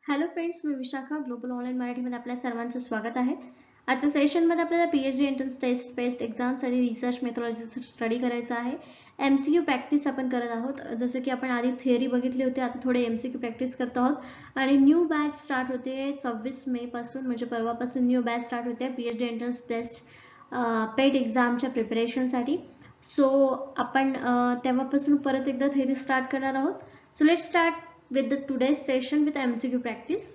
Hello friends, मी Vishakha global online मराठीमध्ये आपल्या सर्वांचं स्वागत आहे. आजच्या सेशनमध्ये आपल्याला PhD entrance test based exams आणि रिसर्च मेथॉलॉजीचा स्टडी करायचा आहे. MCQ प्रॅक्टिस आपण करत आहोत. जसं की आपण आधी थिअरी बघितली होती, आता थोडे MCQ प्रॅक्टिस करत आहोत आणि न्यू बॅच स्टार्ट होते 26 मे पासून, म्हणजे परवापासून न्यू बॅच स्टार्ट होते PhD एंट्रन्स टेस्ट पेड एक्झामच्या प्रिपरेशनसाठी. सो आपण तेव्हापासून परत एकदा थिअरी स्टार्ट करणार आहोत. So let start with the today's session with MCQ practice.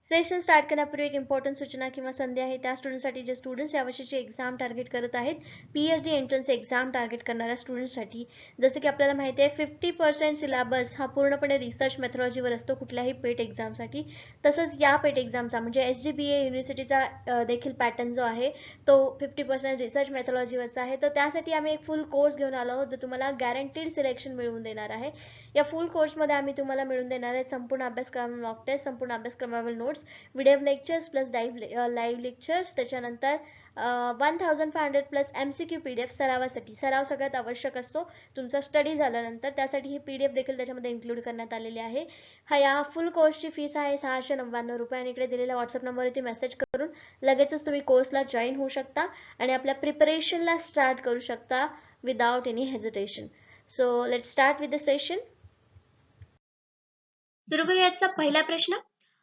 Session start करण्यापूर्वी एक इम्पॉर्टंट सूचना किंवा संधी आहे. त्या स्टुडंटसाठी जे स्टुडंट्स यावर्षीची एक्झाम टार्गेट करत आहेत, PhD एंट्रन्स एक्झाम टार्गेट करणाऱ्या स्टुडंट्ससाठी, जसं की आपल्याला माहिती आहे 50% सिलेबस हा पूर्णपणे रिसर्च मेथॉलॉजीवर असतो कुठल्याही पेट एक्झामसाठी. तसंच या पेट एक्झामचा म्हणजे SGBA युनिव्हर्सिटीचा देखील पॅटर्न जो आहे तो 50% रिसर्च मेथॉलॉजीवरचा आहे. तर त्यासाठी आम्ही एक फुल कोर्स घेऊन आलो आहोत, जो तुम्हाला गॅरंटीड सिलेक्शन मिळवून देणार आहे. या फुल कोर्समध्ये आम्ही तुम्हाला मिळवून देणार आहे संपूर्ण अभ्यासक्रम, मॉक टेस्ट, संपूर्ण अभ्यासक्रमावरील notes, video lectures plus live lectures, त्याच्यानंतर 1500 प्लस MCQ PDF सरावासाठी. सराव सगळ्यात आवश्यक असतो तुमचा स्टडी झाल्यानंतर, त्यासाठी ही PDF देखील त्याच्यामध्ये इन्क्लूड करण्यात आलेली आहे. या फुल कोर्सची फीस आहे 699 रुपये आणि इकडे दिलेल्या व्हॉट्सअप नंबरवरती मेसेज करून लगेचच तुम्ही कोर्सला जॉईन होऊ शकता आणि आपल्या प्रिपरेशनला स्टार्ट करू शकता without any hesitation. So let start with the session. सुरू करूयाचा पहिला प्रश्न.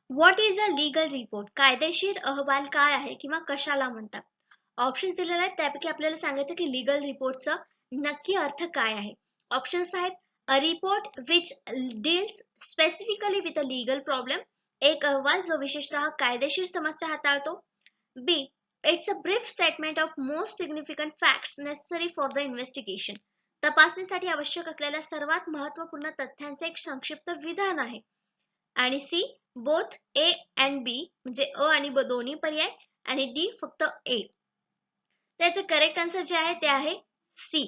What is a legal report? कायदेशीर अहवाल काय आहे किंवा कशाला म्हणतात? ऑप्शन्स दिलेले आहेत, त्यापैकी आपल्याला सांगायचं की लीगल रिपोर्टचा नक्की अर्थ काय आहे. ऑप्शन्स आहेत a report which deals specifically with a legal problem, एक अहवाल जो विशेषतः कायदेशीर समस्या हाताळतो. B, it's a brief statement of most significant facts necessary for the investigation, तपासणीसाठी आवश्यक असलेल्या सर्वात महत्त्वपूर्ण तथ्यांचे एक संक्षिप्त विधान आहे. आणि सी, बोथ ए अँड बी, म्हणजे अ आणि ब दोन्ही पर्याय, आणि डी फक्त ए. त्याचं करेक्ट आन्सर जे आहे ते आहे सी,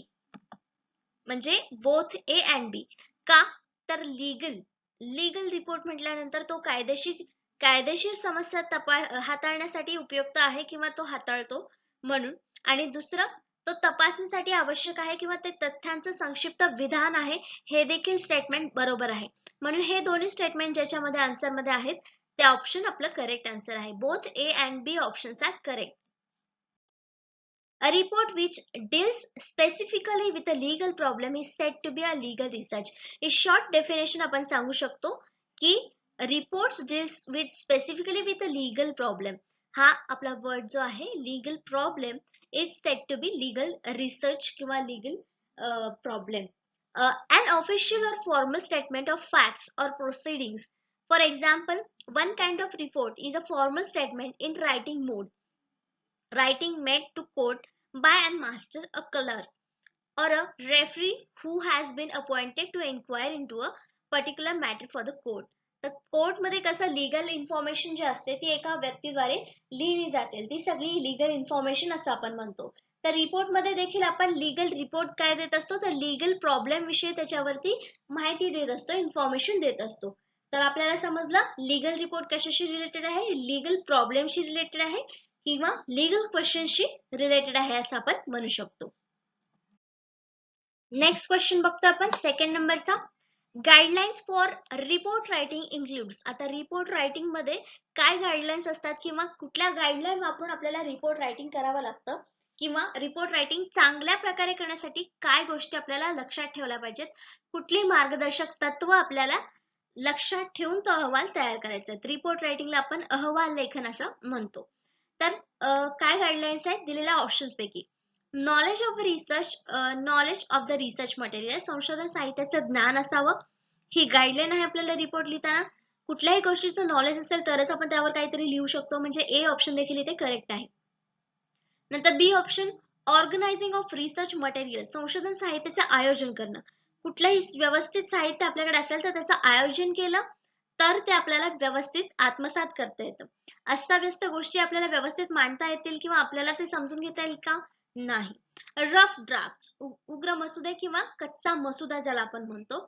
म्हणजे बोथ ए अँड बी. का तर लीगल रिपोर्ट म्हटल्यानंतर तो कायदेशीर समस्या हाताळण्यासाठी उपयुक्त आहे किंवा तो हाताळतो म्हणून. आणि दुसरं, तो तपासणीसाठी आवश्यक आहे किंवा ते तथ्यांचं संक्षिप्त विधान आहे, हे देखील स्टेटमेंट बरोबर आहे. म्हणून हे दोन्ही स्टेटमेंट ज्याच्यामध्ये आन्सर मध्ये आहेत ते ऑप्शन आपलं करेक्ट आन्सर आहे. Both A and B options are correct. A report which deals specifically with a legal problem is said to be a legal research. In short definition आपण सांगू शकतो की reports deals with specifically with a legal problem. हा आपला word जो आहे legal problem is said to be legal research किंवा legal problem. An official or formal statement of facts or proceedings. For example, one kind of report is a formal statement in writing mode. Writing made to court by and master a clerk or a referee who has been appointed to inquire into a particular matter for the court. तर court मध्ये कसं legal information जे असते ती एका व्यक्तीद्वारे लिहिली जाते, ती सगळी लीगल इन्फॉर्मेशन असं आपण म्हणतो. तर रिपोर्ट मध्ये देखील आपण लीगल रिपोर्ट काय देत असतो, तर लीगल प्रॉब्लेम विषयी त्याच्यावरती माहिती देत असतो, इन्फॉर्मेशन देत असतो. तर आपल्याला समजलं लीगल रिपोर्ट कशाशी रिलेटेड आहे, लीगल प्रॉब्लेमशी रिलेटेड आहे किंवा लीगल क्वेश्चनशी रिलेटेड आहे असं आपण म्हणू शकतो. नेक्स्ट क्वेश्चन बघतो आपण सेकंड नंबरचा. Guidelines for report writing includes. आता रिपोर्ट रायटिंग मध्ये काय गाईडलाईन्स असतात किंवा कुठल्या गाईडलाईन वापरून आपल्याला रिपोर्ट रायटिंग करावं लागतं किंवा रिपोर्ट रायटिंग चांगल्या प्रकारे करण्यासाठी काय गोष्टी आपल्याला लक्षात ठेवल्या पाहिजेत, कुठली मार्गदर्शक तत्व आपल्याला लक्षात ठेवून तो अहवाल तयार करायचा. रिपोर्ट रायटिंगला आपण अहवाल लेखन असं म्हणतो. तर काय गाईडलाईन्स आहेत दिलेल्या ऑप्शन्स पैकी. Knowledge of the research material, संशोधन साहित्याचं ज्ञान असावं, ही गाईडलाईन आहे आपल्याला रिपोर्ट लिहिताना. कुठल्याही गोष्टीचं नॉलेज असेल तरच आपण त्यावर काहीतरी लिहू शकतो, म्हणजे ए ऑप्शन देखील इथे करेक्ट आहे. नंतर B option, organising of research material, संशोधन साहित्याचं आयोजन करणं. कुठलंही व्यवस्थित साहित्य आपल्याकडे असेल तर त्याचं आयोजन केलं तर ते आपल्याला व्यवस्थित आत्मसात करता येतं. अस्ताव्यस्त गोष्टी आपल्याला व्यवस्थित मांडता येतील किंवा आपल्याला ते समजून घेता येईल का, नाही. रफ ड्राफ्ट, उग्र मसुदे किंवा कच्चा मसुदा ज्याला आपण म्हणतो,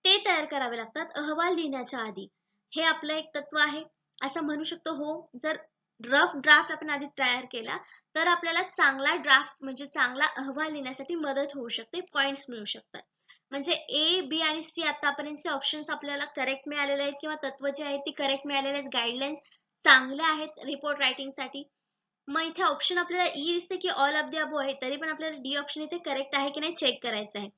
ते तयार करावे लागतात अहवाल लिहिण्याच्या आधी. हे आपलं एक तत्व आहे असं म्हणू शकतो. हो, जर रफ ड्राफ्ट आपण आधी तयार केला तर आपल्याला चांगला ड्राफ्ट म्हणजे चांगला अहवाल लिहिण्यासाठी मदत होऊ शकते, पॉइंट्स मिळू शकतात. म्हणजे ए, बी आणि सी आतापर्यंतचे ऑप्शन्स आपल्याला करेक्ट मिळालेले आहेत किंवा तत्व जे आहेत ती करेक्ट मिळालेले आहेत. गाईडलाईन्स चांगल्या आहेत रिपोर्ट रायटिंगसाठी. मग इथे ऑप्शन आपल्याला ई दिसते की ऑल ऑफ द अबो आहे, तरी पण आपल्याला डी ऑप्शन इथे करेक्ट आहे की नाही चेक करायचं आहे.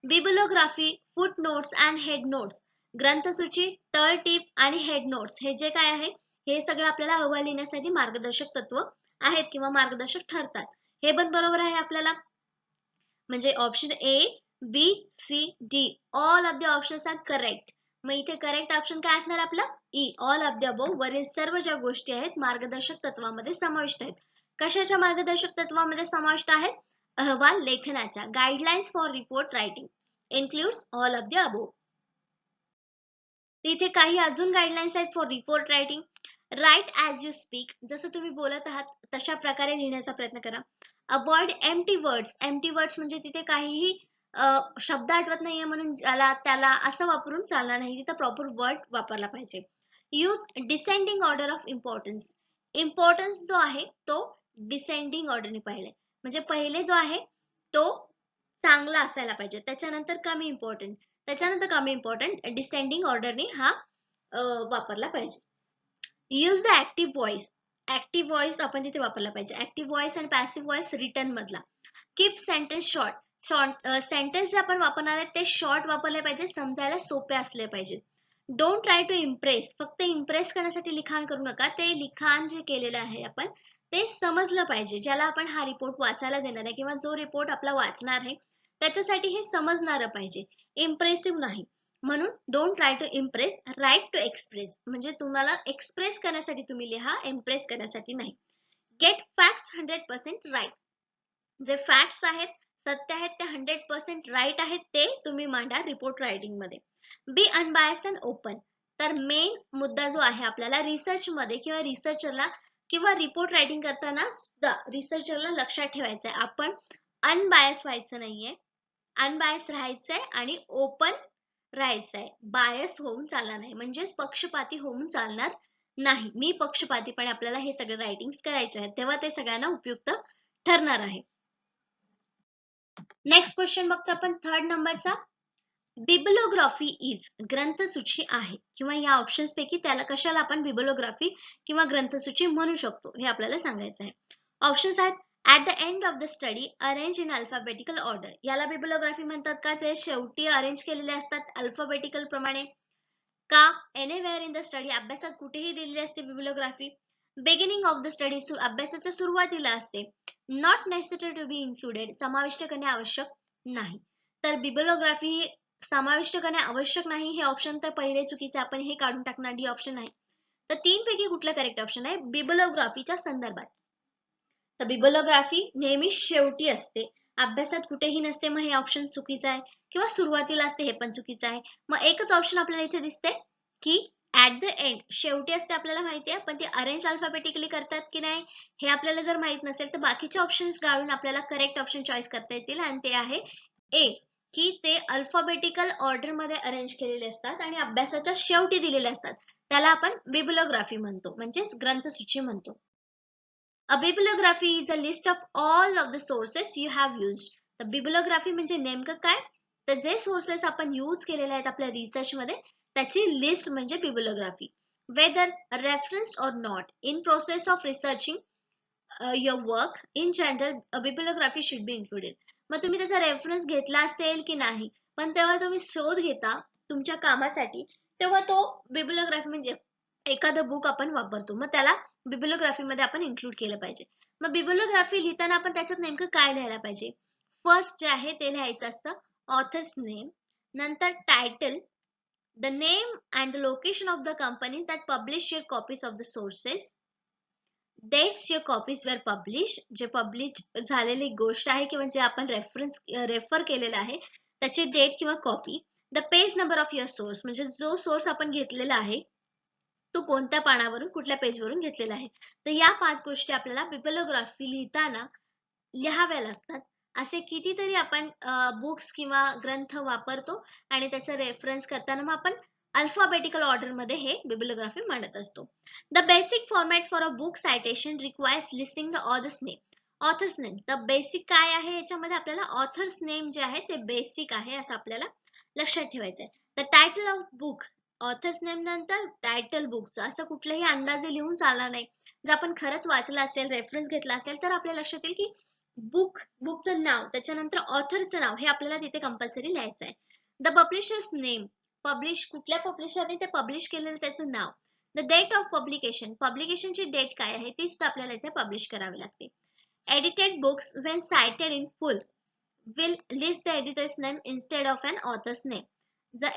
Bibliography, foot notes and head notes, ग्रंथसूची, तळटीप आणि हेड नोट्स हे जे काय आहे हे सगळं आपल्याला अहवाल लिहिण्यासाठी मार्गदर्शक तत्व आहेत किंवा मार्गदर्शक ठरतात. हे पण बरोबर आहे आपल्याला. म्हणजे option A, B, C, D all of the options are correct. मग इथे करेक्ट ऑप्शन काय असणार आपला E, all of the above. वरील सर्व ज्या गोष्टी आहेत मार्गदर्शक तत्वामध्ये समाविष्ट आहेत. कशाच्या मार्गदर्शक तत्वामध्ये समाविष्ट आहेत? अहवाल लेखनाच्या. Guidelines for report writing includes all of the above. इथे काही अजून गाईडलाईन्स आहेत for report writing. Write as you speak, जसं तुम्ही बोलत आहात तशा प्रकारे लिहिण्याचा प्रयत्न करा. Avoid empty words. Empty words म्हणजे तिथे काहीही शब्द आठवत नाहीये म्हणून ज्याला त्याला असं वापरून चालणार नाही, तिथं प्रॉपर वर्ड वापरला पाहिजे. Use descending order of importance. Importance जो आहे तो डिसेंडिंग ऑर्डरने पाहिजे, म्हणजे पहिले जो आहे तो चांगला असायला पाहिजे, त्याच्यानंतर कमी इम्पॉर्टंट, त्याच्यानंतर कमी इम्पॉर्टंट, डिसेंडिंग ऑर्डरने हा वापरला पाहिजे. Use the active voice. Active voice आपण तिथे वापरला पाहिजे. ऍक्टिव्ह व्हॉइस आणि पॅसिव्ह व्हॉइस रिटर्न मधला. Keep sentence short. सेंटेन्स जे आपण वापरणार आहे ते शॉर्ट वापरले पाहिजे, समजायला सोपे असले पाहिजे. Don't try to impress. फक्त इम्प्रेस करण्यासाठी लिखाण करू नका. ते लिखाण जे केलेलं आहे आपण ते समजलं पाहिजे. ज्याला आपण हा रिपोर्ट वाचायला देणार आहे किंवा जो रिपोर्ट आपला वाचणार आहे त्याच्यासाठी हे समजणारं पाहिजे, इम्प्रेसिव्ह नाही. म्हणून don't try to impress, write to express. म्हणजे तुम्हाला एक्सप्रेस करण्यासाठी तुम्ही लिहा, इम्प्रेस करण्यासाठी नाही. Get facts 100% right. जे फॅक्ट्स आहेत, सत्य आहेत ते 100% राईट आहेत ते तुम्ही मांडा रिपोर्ट रायटिंग मध्ये. बी अनबायस्ड अँड ओपन. तर मेन मुद्दा जो आहे आपल्याला रिसर्च मध्ये किंवा रिसर्चरला किंवा रिपोर्ट रायटिंग करताना रिसर्चरला लक्षात ठेवायचं आहे, आपण अनबायस व्हायचं नाहीये, अनबायस राहायचंय आणि ओपन राहायचंय. बायस होऊन चालणार नाही, म्हणजेच पक्षपाती होऊन चालणार नाही. मी पक्षपातीपणे आपल्याला हे सगळे रायटिंग्स करायचे आहेत, तेव्हा ते सगळ्यांना उपयुक्त ठरणार आहे. नेक्स्ट क्वेश्चन बघतो आपण थर्ड नंबरचा. बिब्लिओग्राफी इज, ग्रंथसूची आहे किंवा या ऑप्शन्स पैकी त्याला कशाला आपण बिब्लिओग्राफी किंवा ग्रंथसूची म्हणू शकतो हे आपल्याला सांगायचं आहे. ऑप्शन्स आहेत at the end of the study arrange in alphabetical order. याला बिब्लिओग्राफी म्हणतात का? जे शेवटी अरेंज केलेले असतात अल्फाबेटिकल प्रमाणे. का? एनीवेअर इन द स्टडी, अभ्यासात कुठेही दिलेली असते bibliography. Beginning of the study, अभ्यासाच्या सुरुवातीला असते. Not necessary to be included, समाविष्ट करणे आवश्यक नाही. तर बिब्लिओग्राफी समाविष्ट करणे आवश्यक नाही हे ऑप्शन तर पहिले चुकीचे, आपण हे काढून टाकणार, डी ऑप्शन आहे. तर तीन पैकी कुठलं करेक्ट ऑप्शन आहे बिब्लिओग्राफीच्या संदर्भात? तर बिब्लिओग्राफी नेहमी शेवटी असते, अभ्यासात कुठेही नसते, मग हे ऑप्शन चुकीचं आहे. किंवा सुरुवातीला असते, हे पण चुकीचं आहे. मग एकच ऑप्शन आपल्याला इथे दिसते की ऍट द एंड, शेवटी असते आपल्याला माहिती आहे, पण ते अरेंज अल्फाबेटिकली करतात की नाही हे आपल्याला जर माहित नसेल तर बाकीचे ऑप्शन्स गाळून आपल्याला करेक्ट ऑप्शन चॉईस करता येतील, आणि ते आहे ए, की ते अल्फाबेटिकल ऑर्डर मध्ये अरेंज केलेले असतात आणि अभ्यासाच्या शेवटी दिलेले असतात, त्याला आपण बिब्लिओग्राफी म्हणतो, म्हणजेच ग्रंथसूची म्हणतो. A bibliography is a list of all of the sources you have used. तर bibliography म्हणजे नेमकं काय? तर जे सोर्सेस आपण यूज केलेले आहेत आपल्या रिसर्च मध्ये त्याची लिस्ट म्हणजे bibliography. Whether referenced or not in process of researching your work in general, a bibliography should be included. मग तुम्ही त्याचा रेफरन्स घेतला असेल की नाही, पण तेव्हा तुम्ही शोध घेता तुमच्या कामासाठी, तेव्हा तो बिब्लिओग्राफी म्हणजे एखादं बुक आपण वापरतो, मग त्याला बिब्लिओग्राफी मध्ये आपण इन्क्लूड केलं पाहिजे. मग बिब्लिओग्राफी लिहिताना आपण त्याच्यात नेमकं काय लिहायला पाहिजे? फर्स्ट जे आहे ते लिहायचं असतं ऑथर्स नेम, नंतर title, the name and the location of the companies that publish your copies of the sources, dates your copies were publish, जे पब्लिश झालेली गोष्ट आहे किंवा जे आपण रेफर केलेलं आहे त्याची डेट किंवा copy, the page number of your source, म्हणजे जो सोर्स आपण घेतलेला आहे तो कोणत्या पानावरून कुठल्या पेजवरून घेतलेला आहे. तर या 5 गोष्टी आपल्याला बिब्लिओग्राफी लिहिताना लिहाव्या लागतात. असे कितीतरी आपण बुक्स किंवा ग्रंथ वापरतो आणि त्याचा रेफरन्स करताना मग आपण अल्फाबेटिकल ऑर्डर मध्ये हे बिब्लिओग्राफी मांडत असतो. The basic format for a book citation requires listing the author's name. Author's name, the basic काय आहे याच्यामध्ये आपल्याला ऑथर्स नेम जे आहे ते बेसिक आहे असं आपल्याला लक्षात ठेवायचं आहे. The title of book, authors name नंतर टायटल बुकचं असं कुठलेही अंदाजे लिहून चालणार नाही. जर आपण खरंच वाचलं असेल, रेफरन्स घेतला असेल, तर आपल्या लक्षात येईल की बुकचं नाव, त्याच्यानंतर ऑथरचं नाव हे आपल्याला तिथे कंपल्सरी लिहायचं आहे. द पब्लिशर्स नेम, कुठल्या पब्लिशरने ते पब्लिश केलेलं त्याचं नाव. द डेट ऑफ पब्लिकेशनची डेट काय आहे ती सुद्धा आपल्याला इथे पब्लिश करावी लागते. Edited books when cited in full will list the editor's name instead of an author's name. जर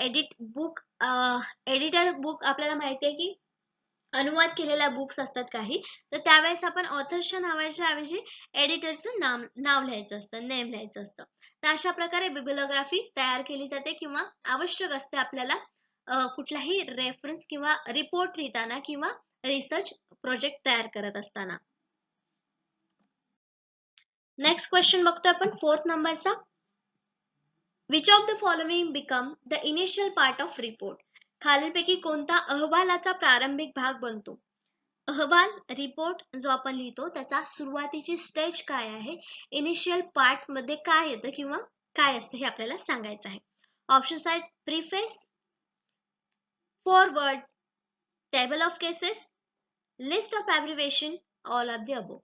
एडिटर बुक आपल्याला माहिती आहे की अनुवाद केलेल्या बुक्स असतात काही, तर त्यावेळेस आपण ऑथरच्या नावाच्या ऐवजी एडिटरचं नाव लिहायचं असतं, नेम लिहायचं असतं. तर अशा प्रकारे बिब्लिओग्राफी तयार केली जाते किंवा आवश्यक असते आपल्याला कुठलाही रेफरन्स किंवा रिपोर्ट लिहिताना किंवा रिसर्च प्रोजेक्ट तयार करत असताना. नेक्स्ट क्वेश्चन बघतोय आपण 4th नंबरचा. Which of the following become the initial part of report? खालीलपैकी कोणता अहवालाचा प्रारंभिक भाग बनतो? अहवाल रिपोर्ट जो आपण लिहितो त्याचा सुरुवातीची स्टेज काय आहे, इनिशियल पार्ट मध्ये काय येतं किंवा काय असतं हे आपल्याला सांगायचं आहे. ऑप्शन्स आहेत preface, foreword, table of cases, list of abbreviation, all of the above.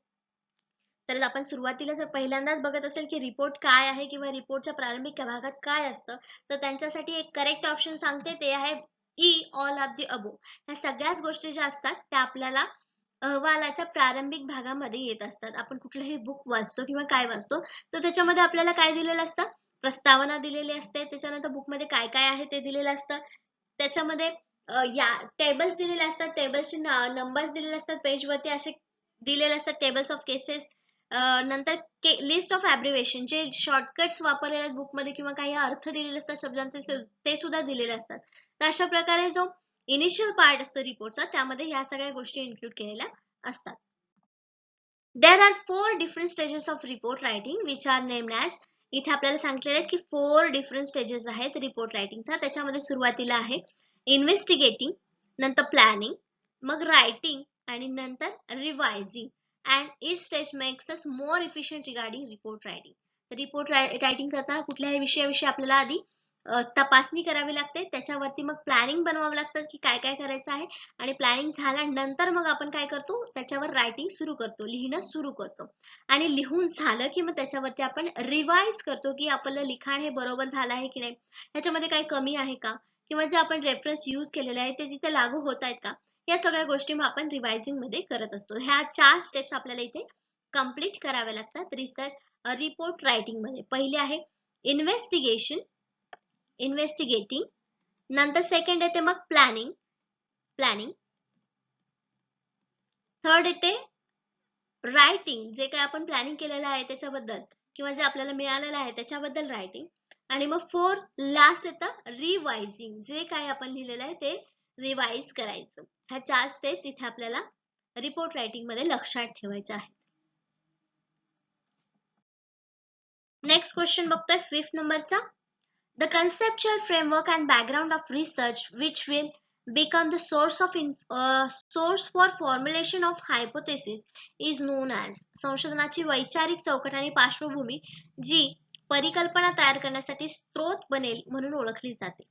तर आपण सुरुवातीला जर पहिल्यांदाच बघत असेल की रिपोर्ट काय आहे किंवा रिपोर्टच्या प्रारंभिक भागात काय असतं, तर त्यांच्यासाठी एक करेक्ट ऑप्शन सांगते, ते आहे E, all of the above. ह्या सगळ्याच गोष्टी ज्या असतात त्या आपल्याला अहवालाच्या प्रारंभिक भागामध्ये येत असतात. आपण कुठलंही बुक वाचतो किंवा काय वाचतो तर त्याच्यामध्ये आपल्याला काय दिलेलं असतं, प्रस्तावना दिलेली असते, त्याच्यानंतर बुकमध्ये काय काय आहे ते दिलेलं असतं, त्याच्यामध्ये या टेबल्स दिलेले असतात, टेबल्सचे नंबर्स दिलेले असतात, पेजवरती असे दिलेले असतात टेबल्स ऑफ केसेस. नंतर लिस्ट ऑफ ॲब्रिव्हिएशन, जे शॉर्टकट्स वापरलेले आहेत बुकमध्ये किंवा काही अर्थ दिलेले असतात शब्दांचे ते सुद्धा दिलेले असतात. तर अशा प्रकारे जो इनिशियल पार्ट असतो रिपोर्टचा त्यामध्ये ह्या सगळ्या गोष्टी इन्क्लूड केलेल्या असतात. There are 4 different stages of report writing which are named as. इथे आपल्याला सांगितलेलं आहे की 4 डिफरंट स्टेजेस आहेत रिपोर्ट रायटिंगचा. त्याच्यामध्ये सुरुवातीला आहे इन्व्हेस्टिगेटिंग, नंतर प्लॅनिंग, मग रायटिंग आणि नंतर रिवायझिंग. and each stage makes us more efficient regarding report writing. Report writing करताना कुठल्याही विषयाविषयी आपल्याला आधी तपासणी करावी लागते, त्याच्यावरती मग प्लॅनिंग बनवावं लागतं की काय काय करायचं आहे, आणि प्लॅनिंग झाल्यानंतर मग आपण काय करतो, त्याच्यावर रायटिंग सुरू करतो, लिहिणं सुरू करतो, आणि लिहून झालं की मग त्याच्यावरती आपण रिवाइज करतो की आपलं लिखाण हे बरोबर झालं आहे की नाही, ह्याच्यामध्ये काही कमी आहे का, किंवा जे आपण रेफरन्स यूज केलेले आहे ते तिथे लागू होत आहेत का, या सगळ्या गोष्टी मग आपण रिवायझिंग मध्ये करत असतो. ह्या 4 स्टेप्स आपल्याला इथे कंप्लीट कराव्या लागतात रिपोर्ट रायटिंग मध्ये. पहिले आहे इन्व्हेस्टिगेटिंग, नंतर सेकंड येते मग प्लॅनिंग, थर्ड येते रायटिंग, जे काही आपण प्लॅनिंग केलेलं आहे त्याच्याबद्दल किंवा जे आपल्याला मिळालेलं आहे त्याच्याबद्दल रायटिंग, आणि मग फोर्थ लास्ट येतं रिवायझिंग, जे काही आपण लिहिलेलं आहे ते रिवाइज करायचं. ह्या 4 स्टेप्स इथे आपल्याला रिपोर्ट रायटिंग मध्ये लक्षात ठेवायचं आहे. नेक्स्ट क्वेश्चन बघतोय 5th नंबरचा. The conceptual framework and background of research which will become the source for formulation of hypothesis is known as. संशोधनाची वैचारिक चौकट आणि पार्श्वभूमी जी परिकल्पना तयार करण्यासाठी स्त्रोत बनेल म्हणून ओळखली जाते.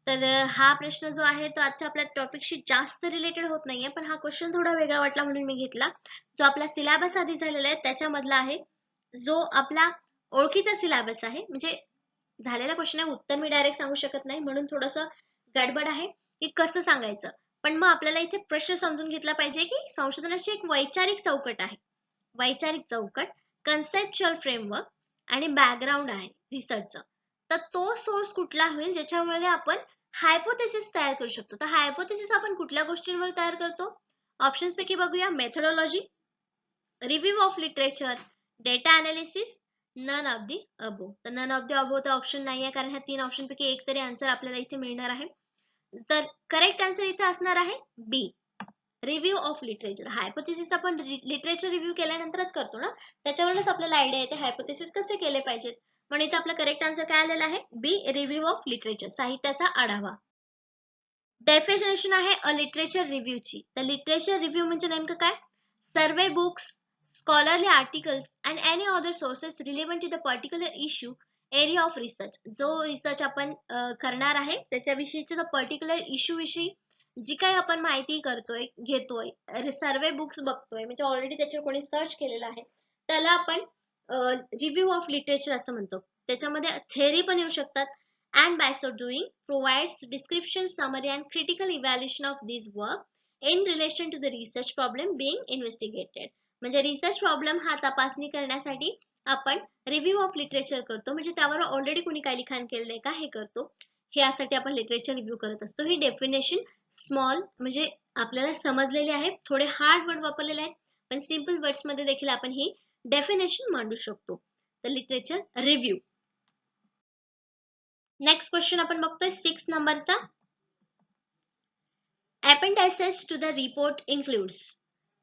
तर हा प्रश्न जो आहे तो आजच्या आपल्या टॉपिकशी जास्त रिलेटेड होत नाहीये, पण हा क्वेश्चन थोडा वेगळा वाटला म्हणून मी घेतला. जो आपला सिलेबस आधी झालेला आहे त्याच्यामधला आहे, जो आपला ओळखीचा सिलेबस आहे, म्हणजे झालेला क्वेश्चन आहे, उत्तर मी डायरेक्ट सांगू शकत नाही म्हणून थोडस गडबड आहे की कसं सांगायचं. पण मग आपल्याला इथे प्रश्न समजून घेतला पाहिजे की संशोधनाची एक वैचारिक चौकट आहे, वैचारिक चौकट, कन्सेप्च्युअल फ्रेमवर्क आणि बॅकग्राऊंड आहे रिसर्चचं. तर तो सोर्स कुठला होईल ज्याच्यामुळे आपण हायपोथेसिस तयार करू शकतो. तर हायपोथेसिस आपण कुठल्या गोष्टींवर तयार करतो? ऑप्शन्स पैकी बघूया. Methodology, review of literature, data analysis, none of the above. तर नन ऑफ दी अबो तर ऑप्शन नाही आहे, कारण ह्या 3 ऑप्शन पैकी एक तरी आन्सर आपल्याला इथे मिळणार आहे. तर करेक्ट आन्सर इथे असणार आहे बी, रिव्ह्यू ऑफ लिटरेचर. हायपोथेसिस आपण लिटरेचर रिव्ह्यू केल्यानंतरच करतो ना, त्याच्यावरूनच आपल्याला आयडिया येते हायपोथेसिस कसे केले पाहिजेत. म्हणून इथे आपला करेक्ट आन्सर काय आलेला आहे बी, रिव्ह्यू ऑफ लिटरेचर, साहित्याचा आढावा. डेफिनेशन आहे अ लिटरेचर रिव्ह्यूची. तर लिटरेचर रिव्ह्यू म्हणजे नेमकं काय? सर्वे books, scholarly articles and any other sources relevant to the particular issue area of research, जो रिसर्च आपण करणार आहे त्याच्याविषयीचा पर्टिक्युलर इश्यू विषयी जी काही आपण माहिती करतोय घेतोय सर्वे बुक्स बघतोय म्हणजे ऑलरेडी त्याच्यावर कोणी सर्च केलेलं आहे त्याला आपण रिव्ह्यू ऑफ लिटरेचर असं म्हणतो. त्याच्यामध्ये थेअरी पण येऊ शकतात. And by so doing provides description, summary and critical evaluation of this work in relation to the research problem being investigated. म्हणजे रिसर्च प्रॉब्लेम हा तपासणी करण्यासाठी आपण रिव्ह्यू ऑफ लिटरेचर करतो, म्हणजे त्यावर ऑलरेडी कोणी काय लिखाण केलंय का हे करतो. हे यासाठी आपण लिटरेचर रिव्ह्यू करत असतो. ही डेफिनेशन स्मॉल म्हणजे आपल्याला समजलेले आहे, थोडे हार्ड वर्ड वापरलेले आहेत पण सिंपल वर्ड्स मध्ये देखील आपण ही डेफिनेशन मांडू शकतो. तर लिटरेचर रिव्ह्यू. नेक्स्ट क्वेश्चन आपण बघतोय 6 नंबरचा. Appendices to the report includes.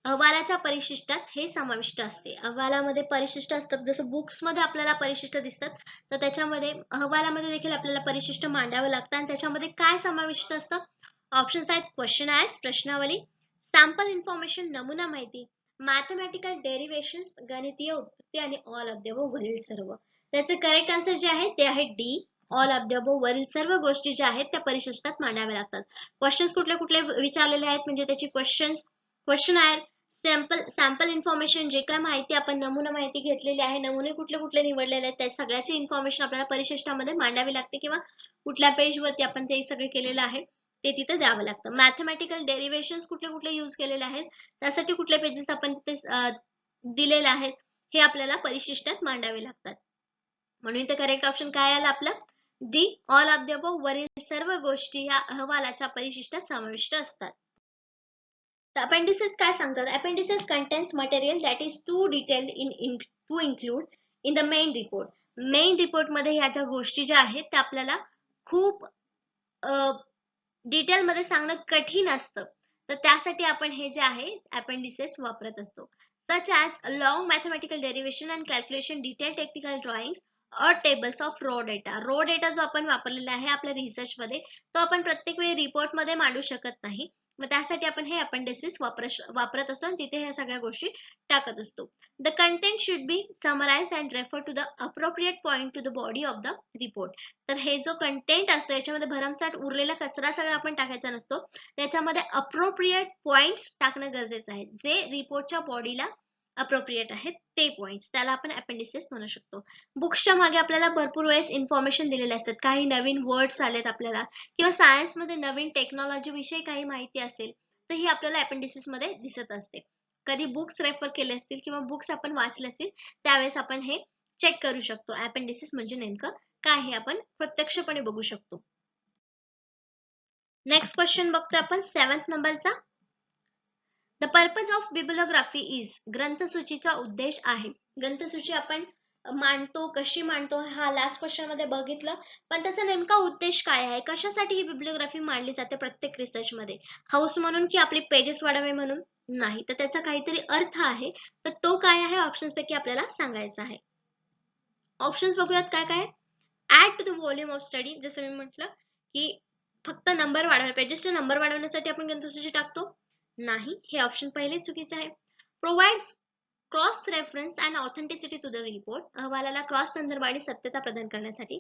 अहवालाच्या परिशिष्टात हे समाविष्ट असते. अहवालामध्ये परिशिष्ट असतात, जसं बुक्स मध्ये आपल्याला परिशिष्ट दिसतात तर त्याच्यामध्ये अहवालामध्ये देखील आपल्याला परिशिष्ट मांडावं लागतं. आणि त्याच्यामध्ये काय समाविष्ट असतं? ऑप्शन्स आहेत क्वेश्चन आयर्स प्रश्नावली, सॅम्पल इन्फॉर्मेशन नमुना माहिती, मॅथमॅटिकल डेरिव्हेशन्स गणितीय उत्पत्ती आणि ऑल ऑफ द अबोव्ह वरील सर्व. त्याचे करेक्ट आन्सर जे आहे ते आहे D, all of the above वरील सर्व गोष्टी ज्या आहेत त्या परिशिष्टात मांडाव्या लागतात. क्वेश्चन्स कुठले कुठले विचारलेले आहेत म्हणजे त्याची क्वेश्चन आहे सॅम्पल इन्फॉर्मेशन, जे काय माहिती आपण नमुना माहिती घेतलेली आहे, नमुने कुठले कुठले निवडलेले आहेत त्या सगळ्याची इन्फॉर्मेशन आपल्याला परिशिष्टामध्ये मांडावी लागते किंवा कुठल्या पेजवरती आपण ते सगळे केलेलं आहे ते तिथे द्यावं लागतं. मॅथमॅटिकल डेरिव्हेशन्स कुठले कुठले यूज केलेले आहेत त्यासाठी कुठले पेजेस आपण ते दिलेले आहेत हे आपल्याला परिशिष्टात मांडावे लागतात. म्हणून इथे करेक्ट ऑप्शन काय आलं आपलं D, all of the above वरील सर्व गोष्टी या अहवालाच्या परिशिष्टात समाविष्ट असतात. अपेंडिसेस काय सांगतात? Appendices contains material that is too detailed to include in the main report. Main report मध्ये ह्या ज्या गोष्टी ज्या आहेत त्या आपल्याला खूप डिटेल मध्ये सांगणं कठीण असतं, तर त्यासाठी आपण हे जे आहे अपेंडिसेस वापरत असतो. Such as long mathematical derivation and calculation, detail technical drawings और tables of raw data. Raw data जो आपण वापरलेला आहे आपल्या रिसर्च मध्ये तो आपण प्रत्येक वेळी रिपोर्ट मध्ये मांडू शकत नाही, मग त्यासाठी आपण हे अपेंडिसेस वापरत असतो आणि तिथे ह्या सगळ्या गोष्टी टाकत असतो. The content should be summarise and refer to the appropriate point to the body of the report. तर हे जो कंटेंट असतो याच्यामध्ये भरमसाठ उरलेला कचरा सगळा आपण टाकायचा नसतो, त्याच्यामध्ये अप्रोप्रिएट पॉइंट्स टाकणं गरजेचं आहे जे रिपोर्टच्या बॉडीला अप्रोप्रिएट आहेत ते पॉइंट्स, त्याला आपण अपेंडिसेस म्हणू शकतो. बुक्सच्या मागे आपल्याला भरपूर वेळेस इन्फॉर्मेशन दिलेले असतात, काही नवीन वर्ड्स आलेत आपल्याला किंवा सायन्स मध्ये नवीन टेक्नॉलॉजी विषयी काही माहिती असेल तर ही आपल्याला अपेंडिसेस मध्ये दिसत असते. कधी बुक्स रेफर केले असतील किंवा बुक्स आपण वाचले असतील त्यावेळेस आपण हे चेक करू शकतो अपेंडिसेस म्हणजे नेमकं काय हे आपण प्रत्यक्षपणे बघू शकतो. नेक्स्ट क्वेश्चन बघतोय आपण 7th नंबरचा. The purpose of bibliography is. ग्रंथसूचीचा उद्देश आहे. ग्रंथसूची आपण मांडतो, कशी मांडतो हा लास्ट क्वेश्चन मध्ये बघितलं, पण त्याचा नेमका उद्देश काय आहे, कशासाठी ही बिब्लिओग्राफी मांडली जाते प्रत्येक रिसर्च मध्ये? हाऊस म्हणून की आपले पेजेस वाढावे म्हणून? नाही, तर त्याचा काहीतरी अर्थ आहे, तर तो काय आहे ऑप्शन्स पैकी आपल्याला सांगायचा आहे. ऑप्शन्स बघूयात काय काय. Add to the volume of study, जसं मी म्हटलं की फक्त नंबर वाढवणे, पेजेसचे नंबर वाढवण्यासाठी आपण ग्रंथसूची टाकतो? नाही, हे ऑप्शन पहिले चुकीचं आहे. Provides cross reference and authenticity to the report, अहवालाला क्रॉस संदर्भ आणि सत्यता प्रदान करण्यासाठी.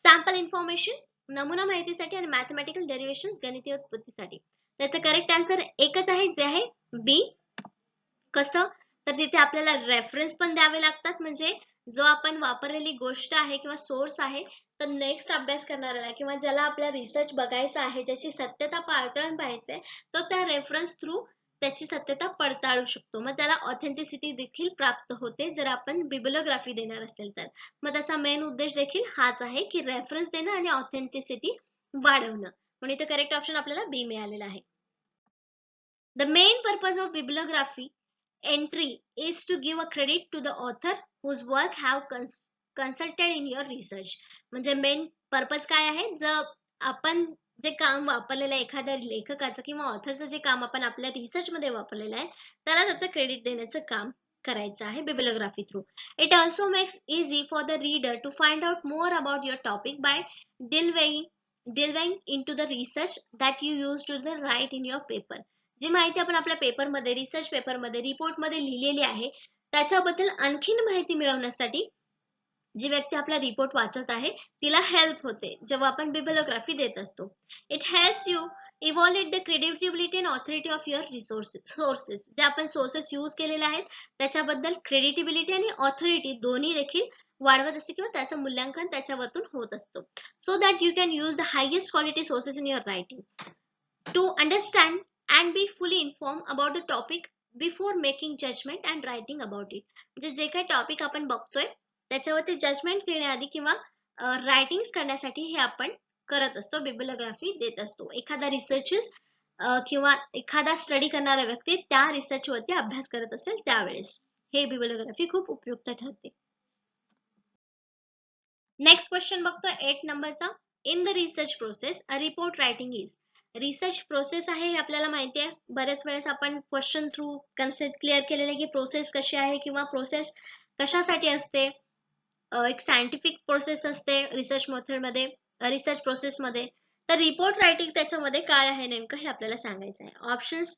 सॅम्पल इन्फॉर्मेशन, नमुना माहितीसाठी आणि मॅथमॅटिकल डेरिव्हेशन्स गणितीय उत्पत्तीसाठी. त्याचं करेक्ट आन्सर एकच आहे जे आहे बी. कसं? तर तिथे आपल्याला रेफरन्स पण द्यावे लागतात, म्हणजे जो आपण वापरलेली गोष्ट आहे किंवा सोर्स आहे तर नेक्स्ट अभ्यास करणाऱ्याला किंवा ज्याला आपला रिसर्च बघायचा आहे, ज्याची सत्यता पडताळून पाहायचंय तो त्या रेफरन्स थ्रू त्याची सत्यता पडताळू शकतो, मग त्याला ऑथेंटिसिटी देखील प्राप्त होते जर आपण बिब्लिओग्राफी देणार असेल तर. मग त्याचा मेन उद्देश देखील हाच आहे की रेफरन्स देणं आणि ऑथेंटिसिटी वाढवणं. म्हणून इथे करेक्ट ऑप्शन आपल्याला बी मिळालेला आहे. The main purpose of bibliography entry is to give a credit to the author whose work have consulted in your research. म्हणजे मेन पर्पज काय आहे, जर आपण जे काम वापरलेलं आहे एखाद्या लेखकाचं किंवा ऑथरचं जे काम आपण आपल्या रिसर्च मध्ये वापरलेलं आहे त्याला त्याचं क्रेडिट देण्याचं काम करायचं आहे bibliography through. It also makes easy for the reader to find out more about your topic by delving into the research that you used to write in your paper. जी माहिती आपण आपल्या पेपरमध्ये, रिसर्च पेपरमध्ये, रिपोर्टमध्ये लिहिलेली आहे त्याच्याबद्दल आणखीन माहिती मिळवण्यासाठी जी व्यक्ती आपला रिपोर्ट वाचत आहे तिला हेल्प होते जेव्हा आपण बिब्लिओग्राफी देत असतो. It helps you evaluate the credibility and authority of your sources. जे आपण सोर्सेस यूज केलेले आहेत त्याच्याबद्दल क्रेडिटिबिलिटी आणि ऑथॉरिटी दोन्ही देखील वाढवत असते किंवा त्याचं मूल्यांकन त्याच्यावरतून होत असतो. So that you can use the highest quality sources in your writing to understand and be fully inform about the topic before making judgement and writing about it. म्हणजे जे काही टॉपिक आपण बघतोय त्याच्यावरती जजमेंट घेण्याआधी किंवा रायटिंग करण्यासाठी हे आपण करत असतो, बिब्लिओग्राफी देत असतो. एखादा रिसर्चेस किंवा एखादा स्टडी करणारा व्यक्ती त्या रिसर्च वरती अभ्यास करत असेल त्यावेळेस हे बिब्लिओग्राफी खूप उपयुक्त ठरते. नेक्स्ट क्वेश्चन बघतो 8 नंबरचा. In the research process a report writing is. Research process आहे हे आपल्याला माहिती आहे. बरेच वेळेस आपण क्वेश्चन थ्रू कन्सेप्ट क्लिअर केलेले की प्रोसेस कशी आहे किंवा प्रोसेस कशासाठी असते. एक सायंटिफिक प्रोसेस असते रिसर्च मेथडमध्ये, रिसर्च प्रोसेसमध्ये. तर रिपोर्ट रायटिंग त्याच्यामध्ये काय आहे नेमकं हे आपल्याला सांगायचं आहे. ऑप्शन्स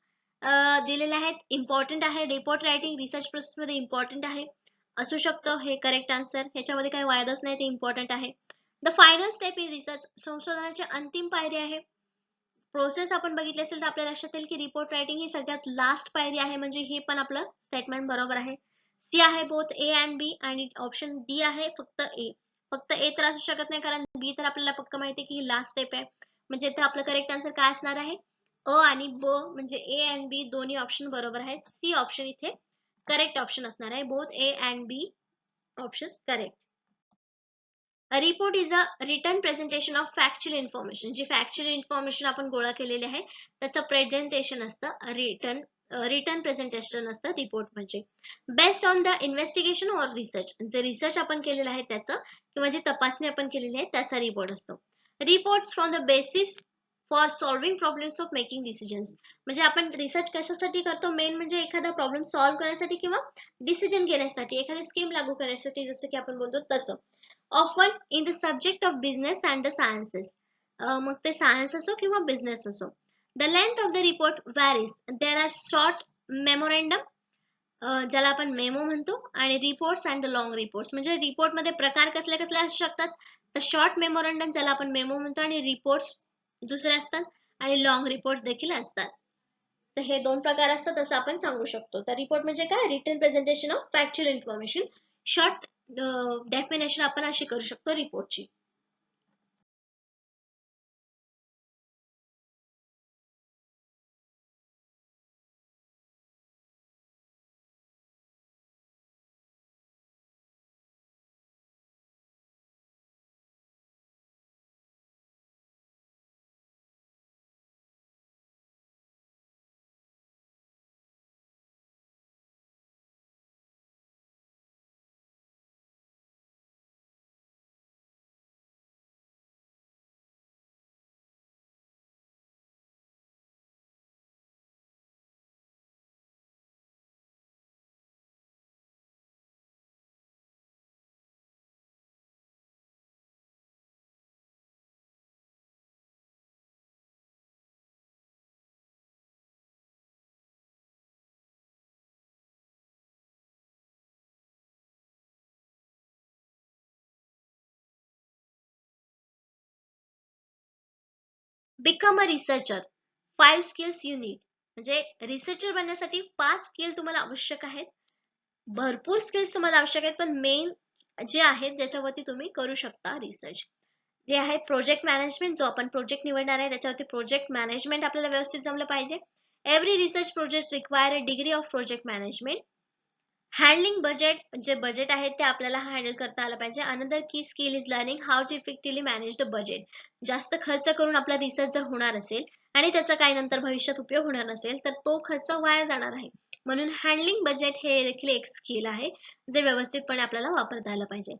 दिलेले आहेत. इम्पॉर्टंट आहे रिपोर्ट रायटिंग रिसर्च प्रोसेसमध्ये इम्पॉर्टंट आहे असू शकतं हे करेक्ट आन्सर. ह्याच्यामध्ये काही वादच नाही, ते इम्पॉर्टंट आहे. The final step in research संशोधनाची अंतिम पायरी आहे. प्रोसेस आपण बघितली असेल तर आपल्या लक्षात येईल की रिपोर्ट रायटिंग ही सगळ्यात लास्ट पायरी आहे. म्हणजे हे पण आपलं स्टेटमेंट बरोबर आहे. सी आहे बोथ ए अँड बी आणि ऑप्शन डी आहे फक्त ए. फक्त ए तर असू शकत नाही कारण बी तर आपल्याला पक्क माहिती आहे की ही लास्ट स्टेप आहे. म्हणजे इथे आपलं करेक्ट आन्सर काय असणार आहे? अ आणि ब म्हणजे ए अँड बी दोन्ही ऑप्शन बरोबर आहेत. सी ऑप्शन इथे करेक्ट ऑप्शन असणार आहे. Both A and B options correct. A report is a written presentation of factual information. जी factual information आपण गोळा केलेली आहे त्याचं प्रेझेंटेशन असतं रिटर्न प्रेझेंटेशन असतं रिपोर्ट म्हणजे. Based on the investigation or research. जे रिसर्च आपण केलेलं आहे त्याचं किंवा जी तपासणी आपण केलेली आहे त्याचा रिपोर्ट असतो. Reports from the basis for solving problems of making decisions. म्हणजे आपण रिसर्च कशासाठी करतो? मेन म्हणजे एखादा प्रॉब्लेम सॉल्व्ह करण्यासाठी किंवा डिसिजन घेण्यासाठी, एखादी स्कीम लागू करण्यासाठी, जसं की आपण बोलतो तसं. Often in the subject of business and the sciences. मग ते सायन्स असो किंवा बिझनेस असो. The length of the report varies. There are short memorandum ज्याला आपण मेमो म्हणतो आणि reports and the long reports. म्हणजे रिपोर्टमध्ये प्रकार कसले कसले असू शकतात? तर शॉर्ट मेमोरँडम ज्याला आपण मेमो म्हणतो आणि रिपोर्ट्स दुसरे असतात आणि लॉंग रिपोर्ट्स देखील असतात. तर हे दोन प्रकार असतात असं आपण सांगू शकतो. तर रिपोर्ट म्हणजे काय? Written presentation of factual information. Short definition आपण अशी करू शकतो रिपोर्टची. Become a researcher. 5 skills you need. म्हणजे रिसर्चर बनण्यासाठी 5 स्किल तुम्हाला आवश्यक आहेत. भरपूर स्किल्स तुम्हाला आवश्यक आहेत पण मेन जे आहेत ज्याच्यावरती तुम्ही करू शकता रिसर्च जे आहे प्रोजेक्ट मॅनेजमेंट. जो आपण प्रोजेक्ट निवडणार आहे त्याच्यावरती प्रोजेक्ट मॅनेजमेंट आपल्याला व्यवस्थित जमलं पाहिजे. Every research project require a degree of project management. Handling budget. जे बजेट आहे ते आपल्याला हँडल करता आलं पाहिजे. Another key skill is learning how to effectively manage the budget. जास्त खर्च करून आपला रिसर्च जर होणार असेल आणि त्याचा काही नंतर भविष्यात उपयोग होणार नसेल तर तो खर्च वाया जाणार आहे. म्हणून हँडलिंग बजेट हे देखील एक स्किल आहे जे व्यवस्थितपणे आपल्याला वापरता आलं पाहिजे.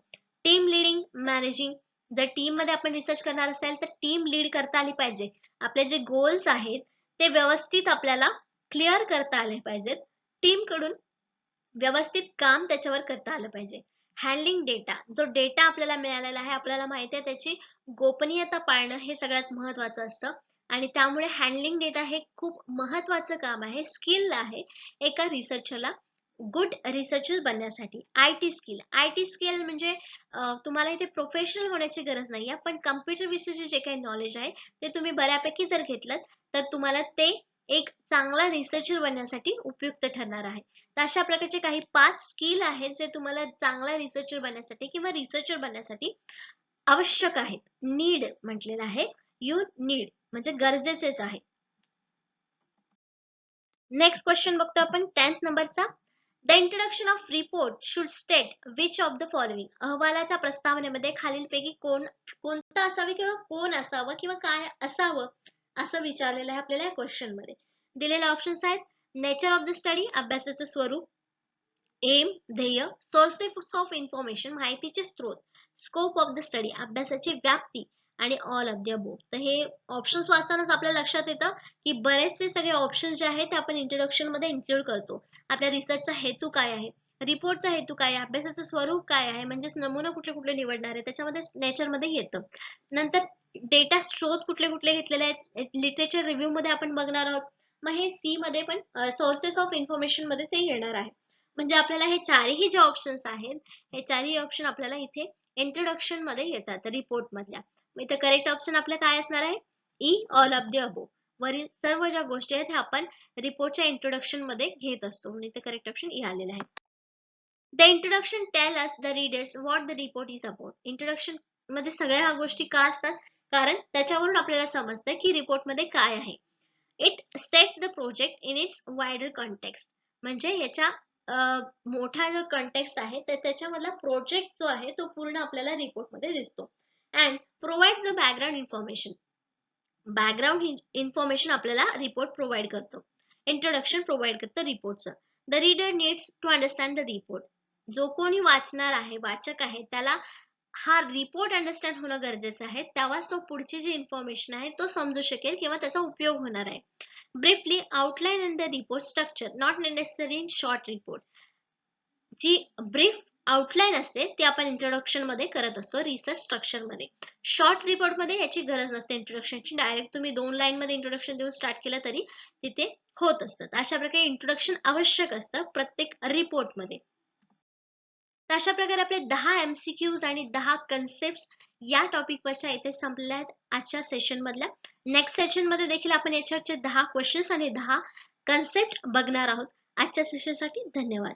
Team leading managing. जर टीम मध्ये आपण रिसर्च करणार असेल तर टीम लीड करता आली पाहिजे. आपले जे गोल्स आहेत ते व्यवस्थित आपल्याला क्लिअर करता आले पाहिजेत. टीम कडून व्यवस्थित काम त्याच्यावर करता आलं पाहिजे. Handling data. जो डेटा आपल्याला मिळालेला आहे आपल्याला माहिती आहे त्याची गोपनीयता पाळणं हे सगळ्यात महत्वाचं असतं आणि त्यामुळे हँडलिंग डेटा हे खूप महत्वाचं काम आहे, स्किल आहे एका रिसर्चरला गुड रिसर्चर बनण्यासाठी. आयटी स्किल, आयटी स्किल म्हणजे तुम्हाला इथे प्रोफेशनल होण्याची गरज नाहीये, पण कम्प्युटर विषयीचे जे काही नॉलेज आहे ते तुम्ही बऱ्यापैकी जर घेतलं तर तुम्हाला ते एक चांगला रिसर्चर बनण्यासाठी उपयुक्त ठरणार आहे. तर अशा प्रकारचे काही 5 स्किल आहेत जे तुम्हाला चांगला रिसर्चर बनण्यासाठी किंवा रिसर्चर बनण्यासाठी आवश्यक आहेत. नीड म्हटलेलं आहे. यू नीड म्हणजे गरजेचेच आहे. नेक्स्ट क्वेश्चन बघतो आपण 10th नंबरचा. The introduction of report should state which of the following. अहवालाच्या प्रस्तावनेमध्ये खालीलपैकी कोणतं असावे किंवा कोण असावं किंवा काय असावं असं विचारलेलं आहे आपल्याला या क्वेश्चन मध्ये. दिलेले ऑप्शन्स आहेत. नेचर ऑफ द स्टडी, अभ्यासाचं स्वरूप. एम, ध्येय. सोर्सेस ऑफ इन्फॉर्मेशन, माहितीचे स्रोत. स्कोप ऑफ द स्टडी, अभ्यासाची व्याप्ती. आणि ऑल ऑफ द अबोव. तर हे ऑप्शन्स वाचतानाच आपल्या लक्षात येतं की बरेचसे सगळे ऑप्शन्स जे आहेत ते आपण इंट्रोडक्शन मध्ये इन्क्लूड करतो. आपल्या रिसर्चचा हेतू काय आहे, रिपोर्टचा हेतू काय आहे, अभ्यासाचं स्वरूप काय आहे, म्हणजेच नमुना कुठले कुठले निवडणार आहे त्याच्यामध्ये नेचर मध्ये येतं. नंतर डेटा स्रोत कुठले कुठले घेतलेले आहेत, लिटरेचर रिव्ह्यू मध्ये आपण बघणार आहोत. मग हे सी मध्ये पण सोर्सेस ऑफ इन्फॉर्मेशन मध्ये ते येणार आहे. म्हणजे आपल्याला हे चारही जे ऑप्शन्स आहेत हे चारही ऑप्शन आपल्याला इथे इंट्रोडक्शन मध्ये येतात रिपोर्ट मधल्या. इथे करेक्ट ऑप्शन आपलं काय असणार आहे, E, all of the above. वरील सर्व ज्या गोष्टी आहेत ह्या आपण रिपोर्टच्या इंट्रोडक्शन मध्ये घेत असतो, म्हणजे इथे करेक्ट ऑप्शन ई आलेलं आहे. The introduction tell us the readers what the report is about. Introduction मध्ये सगळ्या ह्या गोष्टी का असतात, कारण त्याच्यावरून आपल्याला समजतं की रिपोर्ट मध्ये काय आहे. It sets the project in its wider context. म्हणजे याच्या मोठा जो कॉन्टेक्स्ट आहे तर त्याच्यामधला प्रोजेक्ट जो आहे तो पूर्ण आपल्याला रिपोर्ट मध्ये दिसतो. And provides the background information. Background information आपल्याला रिपोर्ट प्रोव्हाइड करतो. इंट्रोडक्शन प्रोव्हाइड करतं रिपोर्टचं. The reader needs to understand the report. जो कोणी वाचणार आहे, वाचक आहे, त्याला हा रिपोर्ट अंडरस्टँड होणं गरजेचं आहे. तेव्हाच तो पुढची जी इन्फॉर्मेशन आहे तो समजू शकेल किंवा त्याचा उपयोग होणार आहे. Briefly outline in the report structure, not necessary in short report. जी ब्रीफ आउटलाईन असते ती आपण इंट्रोडक्शन मध्ये करत असतो रिसर्च स्ट्रक्चर मध्ये. शॉर्ट रिपोर्ट मध्ये याची गरज नसते इंट्रोडक्शनची. डायरेक्ट तुम्ही 2 लाईन मध्ये इंट्रोडक्शन देऊन स्टार्ट केलं तरी तिथे होत असतं. अशा प्रकारे इंट्रोडक्शन आवश्यक असतं प्रत्येक रिपोर्ट मध्ये. तर अशा प्रकारे आपले 10 MCQs आणि 10 कन्सेप्ट या टॉपिक वरच्या इथे संपल्या आहेत आजच्या सेशन मधल्या. नेक्स्ट सेशन मध्ये देखील आपण याच्यावरचे 10 क्वेश्चन्स आणि 10 कन्सेप्ट बघणार आहोत. आजच्या सेशन साठी धन्यवाद.